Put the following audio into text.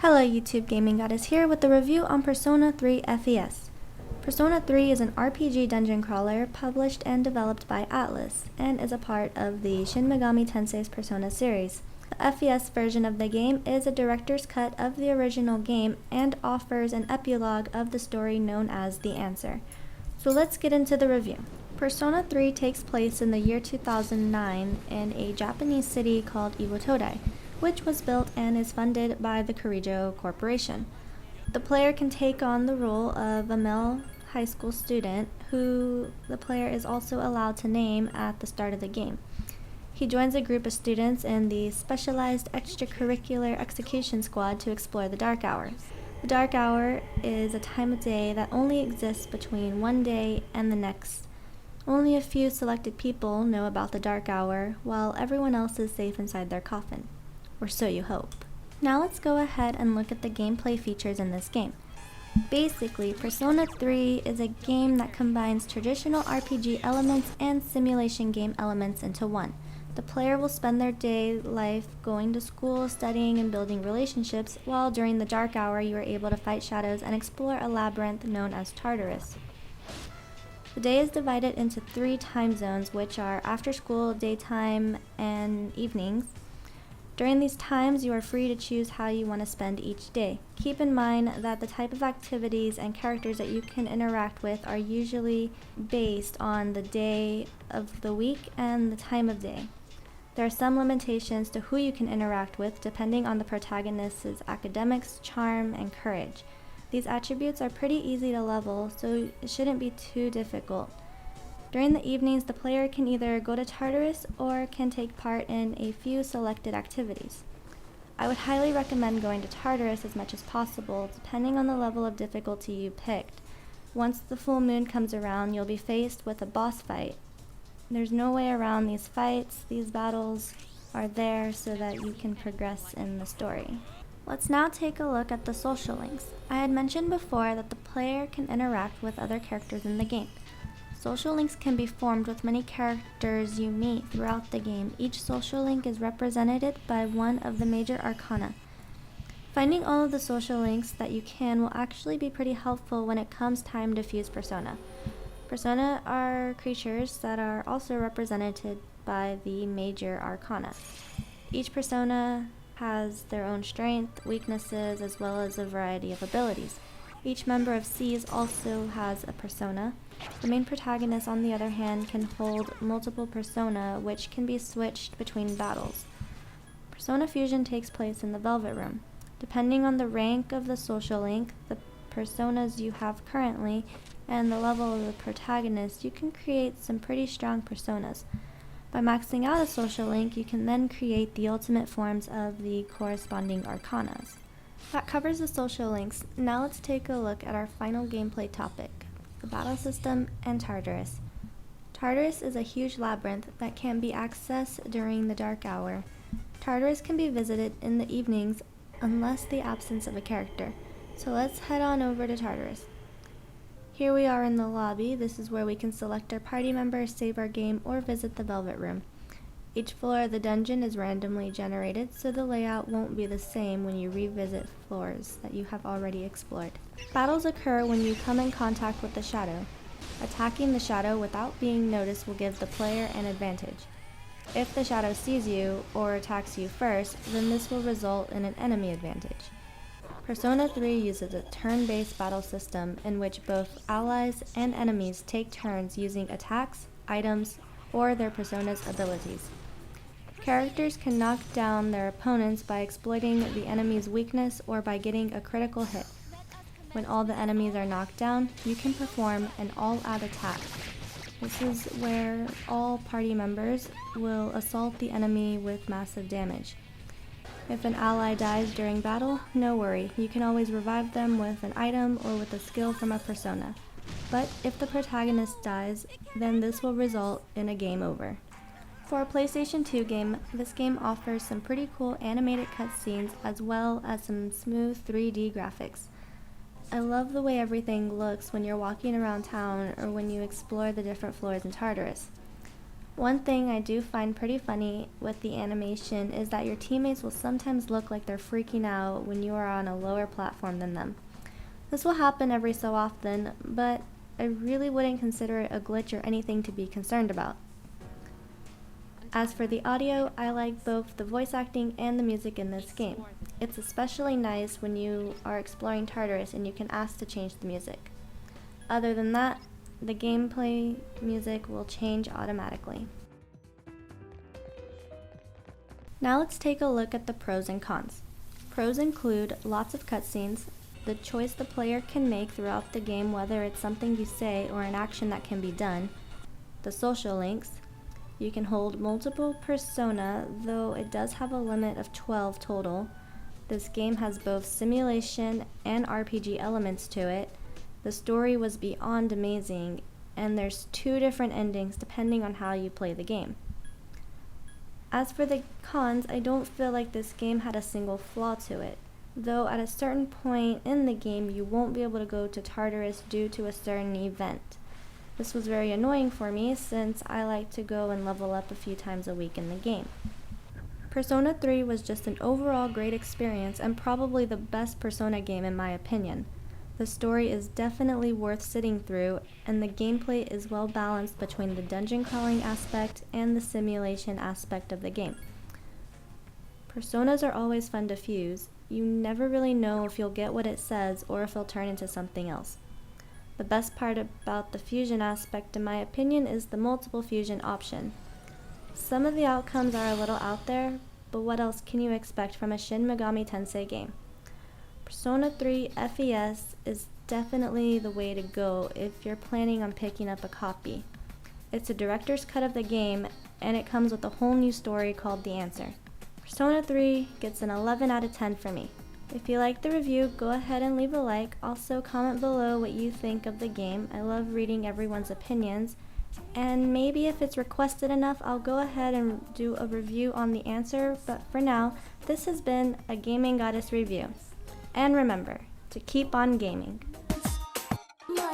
Hello YouTube, Gaming Goddess here with a review on Persona 3 FES. Persona 3 is an RPG dungeon crawler published and developed by Atlus, and is a part of the Shin Megami Tensei's Persona series. The FES version of the game is a director's cut of the original game and offers an epilogue of the story known as The Answer. So let's get into the review. Persona 3 takes place in the year 2009 in a Japanese city called Iwotodai, which was built and is funded by the Korijo Corporation. The player can take on the role of a male high school student who the player is also allowed to name at the start of the game. He joins a group of students in the Specialized Extracurricular Execution Squad to explore the Dark Hour. The Dark Hour is a time of day that only exists between one day and the next. Only a few selected people know about the Dark Hour, while everyone else is safe inside their coffin. Or so you hope. Now let's go ahead and look at the gameplay features in this game. Basically, Persona 3 is a game that combines traditional RPG elements and simulation game elements into one. The player will spend their day life going to school, studying, and building relationships, while during the Dark Hour you are able to fight shadows and explore a labyrinth known as Tartarus. The day is divided into 3 time zones, which are after school, daytime, and evenings. During these times, you are free to choose how you want to spend each day. Keep in mind that the type of activities and characters that you can interact with are usually based on the day of the week and the time of day. There are some limitations to who you can interact with depending on the protagonist's academics, charm, and courage. These attributes are pretty easy to level, so it shouldn't be too difficult. During the evenings, the player can either go to Tartarus or can take part in a few selected activities. I would highly recommend going to Tartarus as much as possible, depending on the level of difficulty you picked. Once the full moon comes around, you'll be faced with a boss fight. There's no way around these fights. These battles are there so that you can progress in the story. Let's now take a look at the social links. I had mentioned before that the player can interact with other characters in the game. Social links can be formed with many characters you meet throughout the game. Each social link is represented by one of the major arcana. Finding all of the social links that you can will actually be pretty helpful when it comes time to fuse persona. Persona are creatures that are also represented by the major arcana. Each persona has their own strength, weaknesses, as well as a variety of abilities. Each member of SEES also has a persona. The main protagonist, on the other hand, can hold multiple persona, which can be switched between battles. Persona fusion takes place in the Velvet Room. Depending on the rank of the social link, the personas you have currently, and the level of the protagonist, you can create some pretty strong personas. By maxing out a social link, you can then create the ultimate forms of the corresponding arcanas. That covers the social links. Now let's take a look at our final gameplay topic, the battle system and Tartarus. Tartarus is a huge labyrinth that can be accessed during the Dark Hour. Tartarus can be visited in the evenings unless the absence of a character. So let's head on over to Tartarus. Here we are in the lobby. This is where we can select our party members, save our game, or visit the Velvet Room. Each floor of the dungeon is randomly generated, so the layout won't be the same when you revisit floors that you have already explored. Battles occur when you come in contact with the shadow. Attacking the shadow without being noticed will give the player an advantage. If the shadow sees you or attacks you first, then this will result in an enemy advantage. Persona 3 uses a turn-based battle system in which both allies and enemies take turns using attacks, items, or their persona's abilities. Characters can knock down their opponents by exploiting the enemy's weakness or by getting a critical hit. When all the enemies are knocked down, you can perform an all-out attack. This is where all party members will assault the enemy with massive damage. If an ally dies during battle, no worry, you can always revive them with an item or with a skill from a persona. But if the protagonist dies, then this will result in a game over. For a PlayStation 2 game, this game offers some pretty cool animated cutscenes as well as some smooth 3D graphics. I love the way everything looks when you're walking around town or when you explore the different floors in Tartarus. One thing I do find pretty funny with the animation is that your teammates will sometimes look like they're freaking out when you are on a lower platform than them. This will happen every so often, but I really wouldn't consider it a glitch or anything to be concerned about. As for the audio, I like both the voice acting and the music in this game. It's especially nice when you are exploring Tartarus and you can ask to change the music. Other than that, the gameplay music will change automatically. Now let's take a look at the pros and cons. Pros include lots of cutscenes, the choice the player can make throughout the game, whether it's something you say or an action that can be done, the social links. You can hold multiple persona, though it does have a limit of 12 total. This game has both simulation and RPG elements to it. The story was beyond amazing, and there's 2 different endings depending on how you play the game. As for the cons, I don't feel like this game had a single flaw to it, though at a certain point in the game you won't be able to go to Tartarus due to a certain event. This was very annoying for me since I like to go and level up a few times a week in the game. Persona 3 was just an overall great experience and probably the best Persona game in my opinion. The story is definitely worth sitting through, and the gameplay is well balanced between the dungeon crawling aspect and the simulation aspect of the game. Personas are always fun to fuse. You never really know if you'll get what it says or if it'll turn into something else. The best part about the fusion aspect, in my opinion, is the multiple fusion option. Some of the outcomes are a little out there, but what else can you expect from a Shin Megami Tensei game? Persona 3 FES is definitely the way to go if you're planning on picking up a copy. It's a director's cut of the game, and it comes with a whole new story called The Answer. Persona 3 gets an 11 out of 10 for me. If you like the review, go ahead and leave a like. Also, comment below what you think of the game. I love reading everyone's opinions. And maybe if it's requested enough, I'll go ahead and do a review on The Answer. But for now, this has been a Gaming Goddess review. And remember to keep on gaming. My